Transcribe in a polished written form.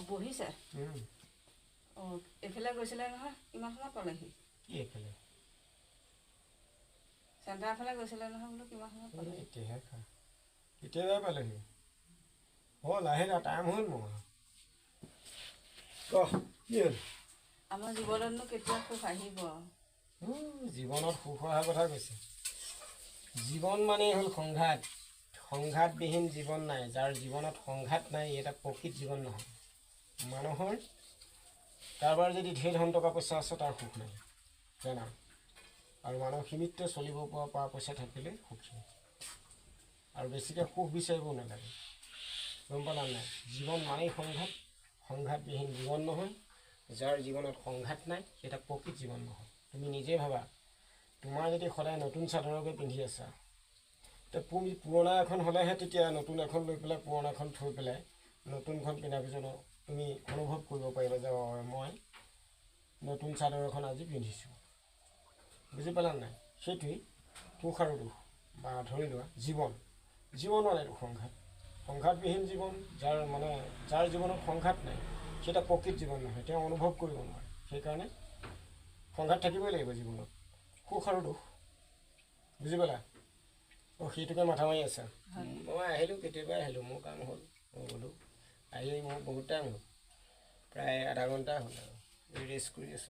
বহিছে এইফালে গৈছিলে নহয় কিমান সময় পালেহি কি এইফালে চেণ্টাৰ ফালে গৈছিলে নহয় বোলো কিমান সময় পালেহি এতিয়াহে খা কেতিয়াবাই পালেহি হ'ল আহিলা টাইম হ'ল মোৰ কি হ'ল আমাৰ জীৱনতনো কেতিয়া সুখ আহিব জীৱনত সুখ অহাৰ কথা কৈছে জীৱন মানেই হ'ল সংঘাতবিহীন জীৱন নাই যাৰ জীৱনত সংঘাত নাই এটা প্ৰকৃত জীৱন নহয় মানুহৰ কাৰোবাৰ যদি ঢেৰ ধন টকা পইচা আছে তাৰ সুখ নাই জানা আৰু মানুহ সীমিত চলিব পৰা পইচা থাকিলে সুখী আৰু বেছিকৈ সুখ বিচাৰিবও নালাগে গম পালা নাই জীৱন মানেই সংঘাতবিহীন জীৱন নহয় যাৰ জীৱনত সংঘাত নাই এটা প্ৰকৃত জীৱন নহয় তুমি নিজে ভাবা তোমাৰ যদি সদায় নতুন চাদৰকে পিন্ধি আছা তুমি পুৰণা এখন হ'লেহে তেতিয়া নতুন এখন লৈ পেলাই পুৰণাখন থৈ পেলাই নতুনখন পিন্ধাৰ পিছত তুমি অনুভৱ কৰিব পাৰিবা যে মই নতুন চাদৰ এখন আজি পিন্ধিছোঁ বুজি পালা নাই সেইটোৱেই সুখ আৰু দুখ বা ধৰি লোৱা জীৱন মানে এইটো সংঘাতবিহীন জীৱন যাৰ জীৱনত সংঘাত নাই সেইটা প্ৰকৃত জীৱন নহয় তেওঁ অনুভৱ কৰিব নোৱাৰে সেইকাৰণে সংঘাত থাকিবই লাগিব জীৱনত সুখ আৰু দুখ বুজি পালা সেইটোকে মাথা মাৰি আছা মই আহিলোঁ কেতিয়াবাই আহিলোঁ মোৰ কাম হ'ল মই গ'লোঁ আহি মোৰ বহুত টাইম হ'ল প্ৰায় আধা ঘণ্টা হ'ল আৰু ৰেষ্ট কৰি আছোঁ